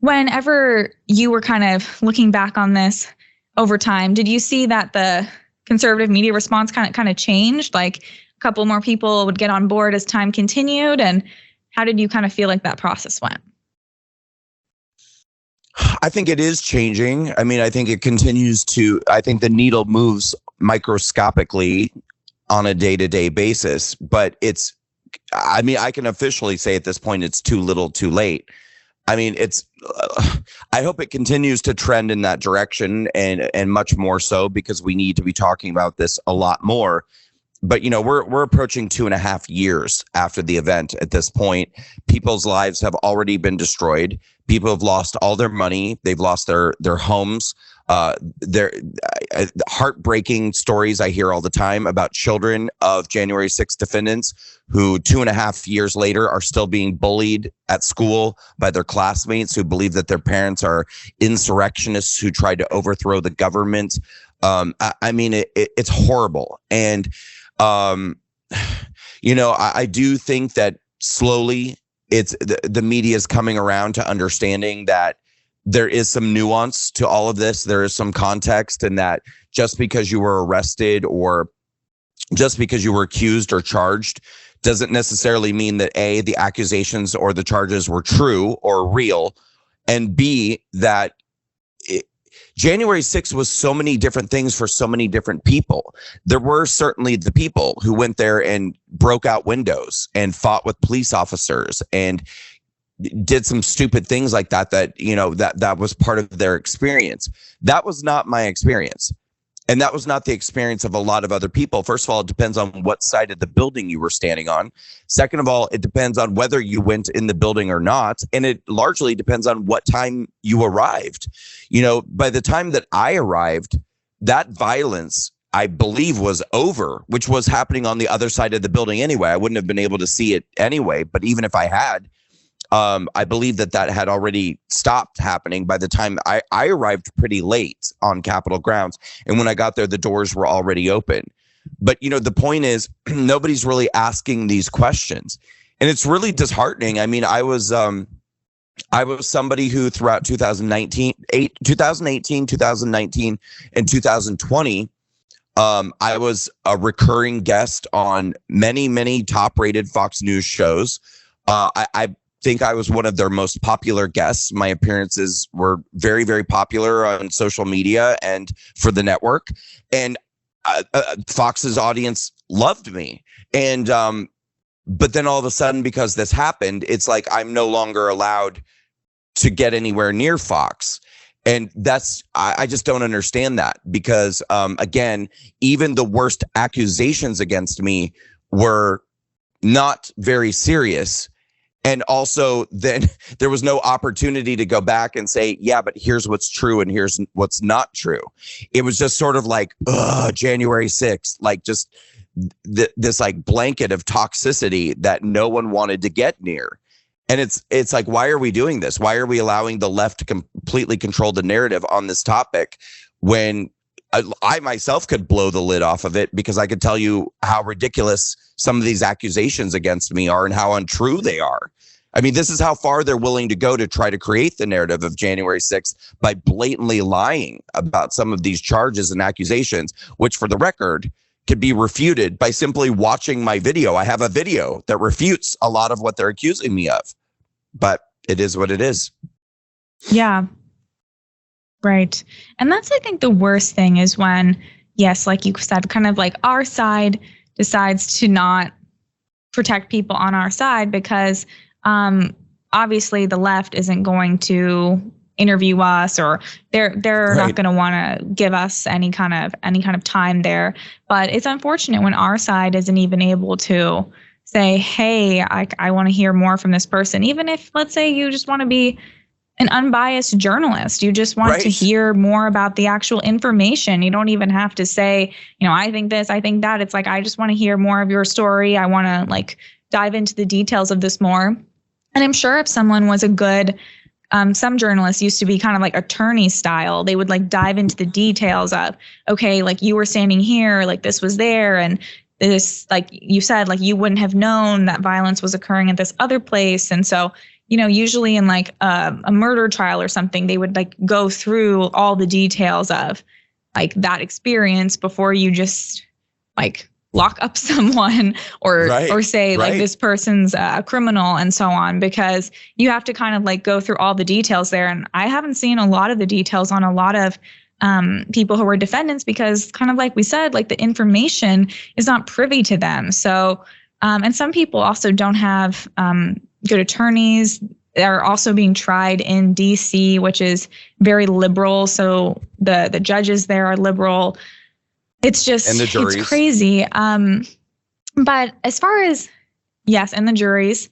Whenever you were kind of looking back on this over time, did you see that the conservative media response kind of changed? Like a couple more people would get on board as time continued? And how did you kind of feel like that process went? I think it is changing. I mean, I think it continues to, I think the needle moves microscopically on a day-to-day basis, but I mean, I can officially say at this point, it's too little too late. I mean, I hope it continues to trend in that direction and much more so, because we need to be talking about this a lot more. But, we're approaching 2.5 years after the event at this point. People's lives have already been destroyed. People have lost all their money. They've lost their homes. Their heartbreaking stories I hear all the time about children of January 6th defendants who 2.5 years later are still being bullied at school by their classmates who believe that their parents are insurrectionists who tried to overthrow the government. I mean, it's horrible. And, I do think that slowly the media is coming around to understanding that there is some nuance to all of this. There is some context, and that just because you were arrested or just because you were accused or charged doesn't necessarily mean that A, the accusations or the charges were true or real, and B, that January 6th was so many different things for so many different people. There were certainly the people who went there and broke out windows and fought with police officers and did some stupid things like that that was part of their experience. That was not my experience. And that was not the experience of a lot of other people. First of all, it depends on what side of the building you were standing on. Second of all, it depends on whether you went in the building or not. And it largely depends on what time you arrived. By the time that I arrived, that violence, I believe, was over, which was happening on the other side of the building anyway. I wouldn't have been able to see it anyway. But even if I had, I believe that had already stopped happening by the time I arrived pretty late on Capitol grounds. And when I got there, the doors were already open. But, the point is, nobody's really asking these questions. And it's really disheartening. I mean, I was somebody who throughout 2018, 2019, and 2020, I was a recurring guest on many, many top-rated Fox News shows. I think I was one of their most popular guests. My appearances were very, very popular on social media and for the network. And Fox's audience loved me. And but then all of a sudden, because this happened, it's like I'm no longer allowed to get anywhere near Fox. And I just don't understand that, because, again, even the worst accusations against me were not very serious. And also, then there was no opportunity to go back and say, yeah, but here's what's true and here's what's not true. It was just sort of like, January 6th, like just this like blanket of toxicity that no one wanted to get near. And it's like, why are we doing this? Why are we allowing the left to completely control the narrative on this topic when I myself could blow the lid off of it, because I could tell you how ridiculous some of these accusations against me are and how untrue they are. I mean, this is how far they're willing to go to try to create the narrative of January 6th by blatantly lying about some of these charges and accusations, which, for the record, can be refuted by simply watching my video. I have a video that refutes a lot of what they're accusing me of, but it is what it is. Yeah. Right. And that's, I think, the worst thing is when, yes, like you said, kind of like our side decides to not protect people on our side because obviously the left isn't going to interview us, or they're right. Not going to want to give us any kind of time there. But it's unfortunate when our side isn't even able to say, hey, I want to hear more from this person. Even if, let's say, you just want to be an unbiased journalist. You just want to hear more about the actual information. You don't even have to say, I think this, I think that. It's like, I just want to hear more of your story. I want to like dive into the details of this more. And I'm sure if someone was a good, some journalists used to be kind of like attorney style. They would like dive into the details of, okay, like you were standing here, like this was there. And this, like you said, like you wouldn't have known that violence was occurring at this other place. And so, usually in like a murder trial or something, they would like go through all the details of like that experience before you just like lock up someone or say like this person's a criminal and so on, because you have to kind of like go through all the details there. And I haven't seen a lot of the details on a lot of people who were defendants, because kind of like we said, like the information is not privy to them. So, and some people also don't have good attorneys. They're also being tried in DC, which is very liberal. So the judges there are liberal. It's just, and the juries. It's crazy. But as far as, yes, and the juries,